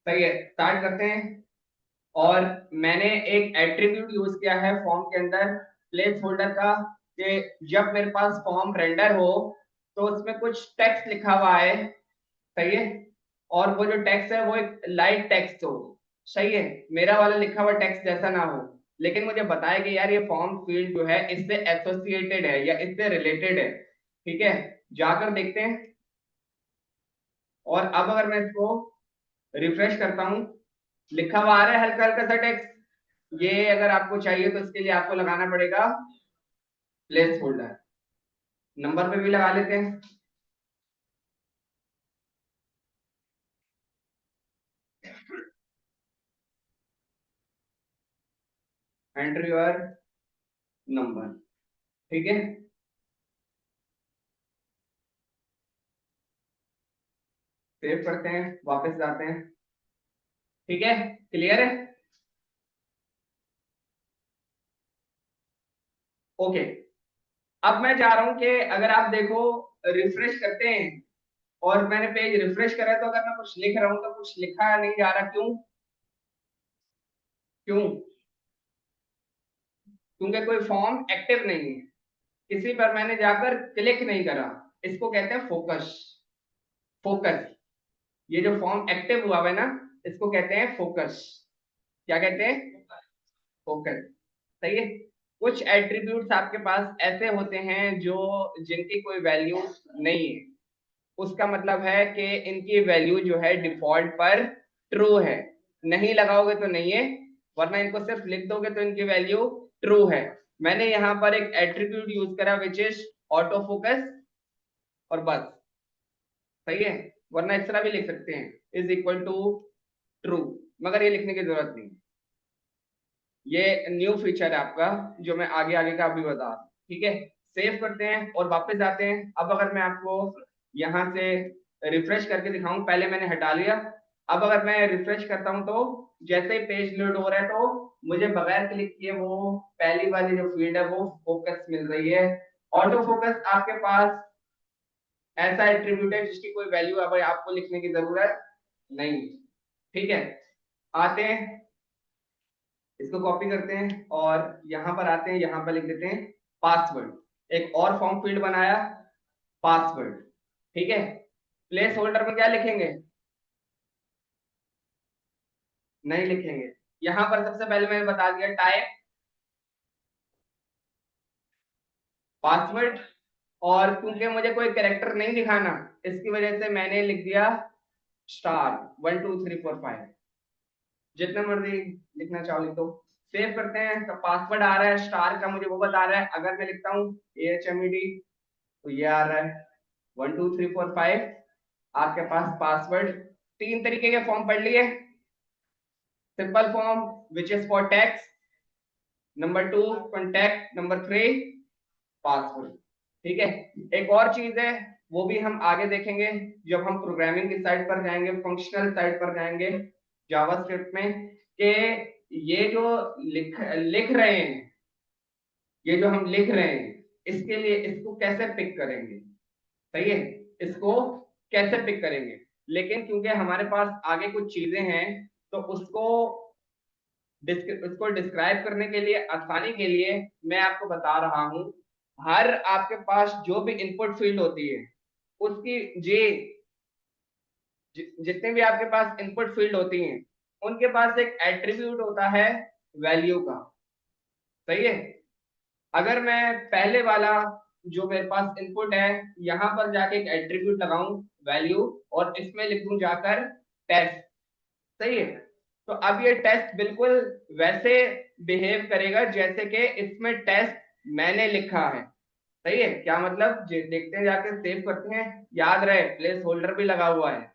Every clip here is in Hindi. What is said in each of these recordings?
सही है, स्टार्ट करते हैं। और मैंने एक एट्रीब्यूट यूज किया है फॉर्म के अंदर प्लेस होल्डर का, कि जब मेरे पास फॉर्म रेंडर हो तो उसमें कुछ टेक्स्ट लिखा हुआ है। सही है। और वो जो टेक्स्ट है वो एक लाइट टेक्स्ट हो। सही है। मेरा वाला लिखा हुआ टेक्स्ट जैसा ना हो, लेकिन मुझे बताया कि यार ये फॉर्म फील्ड जो है इससे एसोसिएटेड है या इससे रिलेटेड है। ठीक है, जाकर देखते हैं। और अब अगर मैं इसको रिफ्रेश करता हूँ, लिखा हुआ आ रहा है हल्का हल्का सा टेक्स्ट। ये अगर आपको चाहिए तो इसके लिए आपको लगाना पड़ेगा प्लेस होल्डर। नंबर पे भी लगा लेते हैं। Enter your number. ठीक है, सेव करते हैं, वापस जाते हैं। ठीक है, क्लियर है। ओके, अब मैं चाह रहा हूं कि अगर आप देखो, रिफ्रेश करते हैं और मैंने पेज रिफ्रेश करा, तो अगर मैं कुछ लिख रहा हूं तो कुछ लिखा नहीं जा रहा। क्यों? क्यों? क्योंकि कोई फॉर्म एक्टिव नहीं है, किसी पर मैंने जाकर क्लिक नहीं करा। इसको कहते हैं फोकस। फोकस। ये जो फॉर्म एक्टिव हुआ है ना, इसको कहते हैं फोकस। क्या कहते हैं? फोकस। सही है। कुछ एट्रीब्यूट्स आपके पास ऐसे होते हैं जो जिनकी कोई वैल्यू नहीं है, उसका मतलब है कि इनकी वैल्यू जो है डिफॉल्ट पर ट्रू है। नहीं लगाओगे तो नहीं है, वरना इनको सिर्फ लिख दोगे तो इनकी वैल्यू ट्रू है। मैंने यहाँ पर एक एट्रीब्यूट यूज करा विच इज ऑटो फोकस, और बस। सही है। वरना इस तरह भी लिख सकते हैं, इज इक्वल टू ट्रू, मगर ये लिखने की जरूरत नहीं। ये न्यू फीचर है आपका, जो मैं आगे आगे का अभी बता रहा हूं। ठीक है, सेव करते हैं और वापस जाते हैं। अब अगर मैं आपको यहाँ से रिफ्रेश करके दिखाऊं, पहले मैंने हटा लिया। अब अगर मैं रिफ्रेश करता हूं तो जैसे ही पेज लोड हो रहा है तो मुझे बगैर क्लिक किए वो पहली वाली जो फील्ड है वो फोकस मिल रही है। ऑटो फोकस आपके पास ऐसा एट्रीब्यूट है जिसकी कोई वैल्यू अब आपको लिखने की जरूरत नहीं। ठीक है, आते हैं, इसको कॉपी करते हैं और यहां पर आते हैं, यहां पर लिख देते हैं पासवर्ड। एक और फॉर्म फील्ड बनाया, पासवर्ड। ठीक है, प्लेस होल्डर में क्या लिखेंगे? नहीं लिखेंगे। यहां पर सबसे पहले मैंने बता दिया टाइप पासवर्ड। और क्योंकि मुझे कोई कैरेक्टर नहीं दिखाना, इसकी वजह से मैंने लिख दिया स्टार 1 2 3 4 5। जितना मर्जी लिखना चाहो लिख दो। सेव करते हैं तो पासवर्ड आ रहा है स्टार का, मुझे वो बता रहा है। अगर मैं लिखता हूँ AHMED तो ये आ रहा है 1 2 3 4 5। आपके पास पासवर्ड। तीन तरीके के फॉर्म पढ़ लिए। Simple form which is for text, number 2 contact, number 3 password. ठीक है, एक और चीज है, वो भी हम आगे देखेंगे जब हम प्रोग्रामिंग की साइड पर जाएंगे, फंक्शनल साइड पर जाएंगे जावास्क्रिप्ट में, कि ये जो लिख लिख रहे हैं, ये जो हम लिख रहे हैं, इसके लिए इसको कैसे पिक करेंगे? सही है, इसको कैसे पिक करेंगे? लेकिन क्योंकि हमारे पास आगे कुछ चीजें हैं, तो उसको डिस्क्राइब करने के लिए, आसानी के लिए मैं आपको बता रहा हूं। हर आपके पास जो भी इनपुट फील्ड होती है, उसकी जे जितने भी आपके पास इनपुट फील्ड होती हैं, उनके पास एक एट्रीब्यूट होता है वैल्यू का। सही है। अगर मैं पहले वाला जो मेरे पास इनपुट है, यहां पर जाके एक एट्रीब्यूट लगाऊं वैल्यू, और इसमें लिख दूं जाकर टेस्ट। सही है। तो अब ये टेस्ट बिल्कुल वैसे बिहेव करेगा जैसे कि इसमें टेस्ट मैंने लिखा है। सही है। क्या मतलब? देखते हैं, जाके सेव करते हैं। याद रहे प्लेस होल्डर भी लगा हुआ है,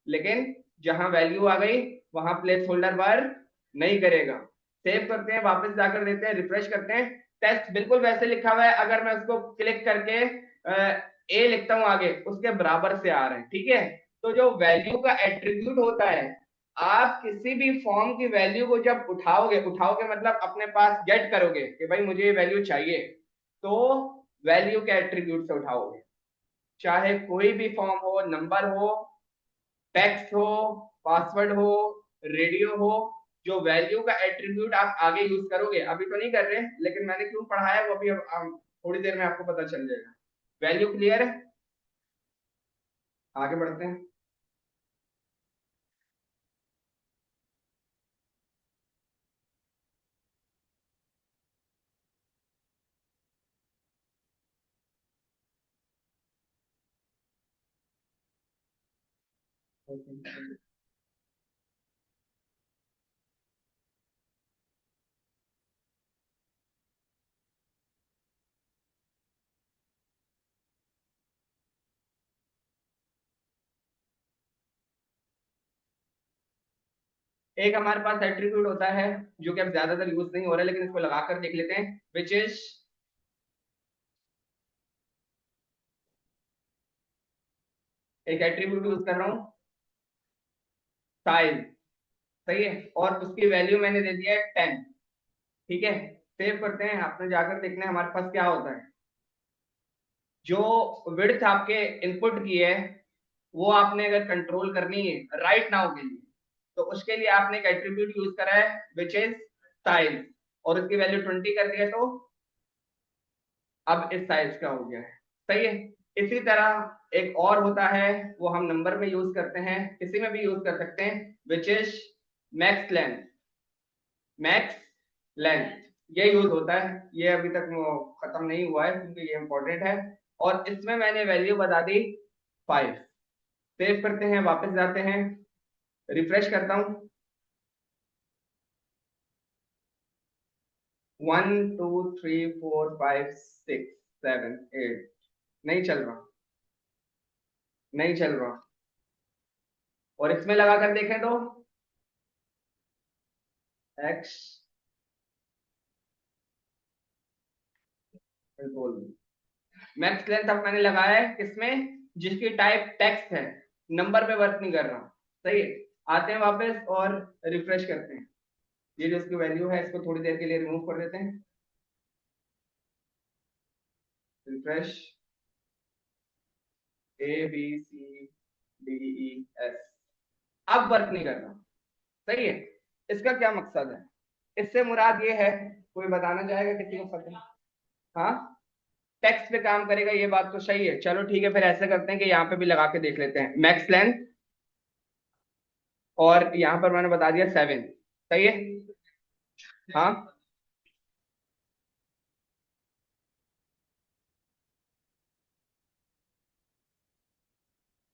लेकिन जहां वैल्यू आ गई वहां प्लेस होल्डर वर्क नहीं करेगा। सेव करते हैं, वापस जाकर देते हैं, रिफ्रेश करते हैं। टेस्ट बिल्कुल वैसे लिखा हुआ है। अगर मैं उसको क्लिक करके ए लिखता हूं आगे, उसके बराबर से आ रहे हैं। ठीक है। तो जो वैल्यू का एट्रीब्यूट होता है, आप किसी भी फॉर्म की वैल्यू को जब उठाओगे, उठाओगे मतलब अपने पास गेट करोगे कि भाई मुझे ये वैल्यू चाहिए, तो वैल्यू के एट्रीब्यूट से उठाओगे। चाहे कोई भी फॉर्म हो, नंबर हो, टेक्स्ट हो, पासवर्ड हो, रेडियो हो, जो वैल्यू का एट्रीब्यूट आप आगे यूज करोगे, अभी तो नहीं कर रहे लेकिन मैंने क्यों पढ़ाया वो अभी थोड़ी देर में आपको पता चल जाएगा। वैल्यू क्लियर है? आगे बढ़ते हैं। एक हमारे पास एट्रीब्यूट होता है जो कि अब ज्यादातर यूज नहीं हो रहा है, लेकिन इसको लगाकर देख लेते हैं, विच इज, एक एट्रीब्यूट यूज कर रहा हूँ, साइज। सही है, और उसकी वैल्यू मैंने दे दिया है 10। ठीक है, सेव करते हैं। आपने जाकर देखना है हमारे पास क्या होता है। जो विड्थ आपके इनपुट की है वो आपने अगर कंट्रोल करनी है राइट नाउ के लिए, तो उसके लिए आपने एक एट्रीब्यूट यूज करा है विच इज साइज, और उसकी वैल्यू 20 कर दिया, तो अब इस साइज का हो गया है। सही है। इसी तरह एक और होता है, वो हम नंबर में यूज करते हैं, किसी में भी यूज कर सकते हैं, which is max length. Max length ये यूज होता है, ये अभी तक वो खत्म नहीं हुआ है क्योंकि ये इंपॉर्टेंट है। और इसमें मैंने वैल्यू बता दी 5। सेव करते हैं, वापस जाते हैं, रिफ्रेश करता हूं। 1 2 3 4 5 6 7 8, नहीं चल रहा, नहीं चल रहा। और इसमें लगा कर देखें तो एक्स कंट्रोल, मैक्स लेंथ अब मैंने लगाया है किसमें, जिसकी टाइप टेक्स्ट है, नंबर पे वर्क नहीं कर रहा। सही है। आते हैं वापस और रिफ्रेश करते हैं। ये जो इसकी वैल्यू है इसको थोड़ी देर के लिए रिमूव कर देते हैं। रिफ्रेश, ABCDEF, अब वर्क नहीं कर रहा। सही है। इसका क्या मकसद है? इससे मुराद ये है, कोई बताना चाहेगा, किसी को पता है? हाँ, टेक्स्ट पे काम करेगा, ये बात तो सही है। चलो ठीक है, फिर ऐसे करते हैं कि यहाँ पे भी लगा के देख लेते हैं, मैक्स लेंथ, और यहाँ पर मैंने बता दिया 7। सही है। हाँ,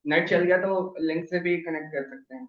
नेट चल गया तो लिंक से भी कनेक्ट कर सकते हैं।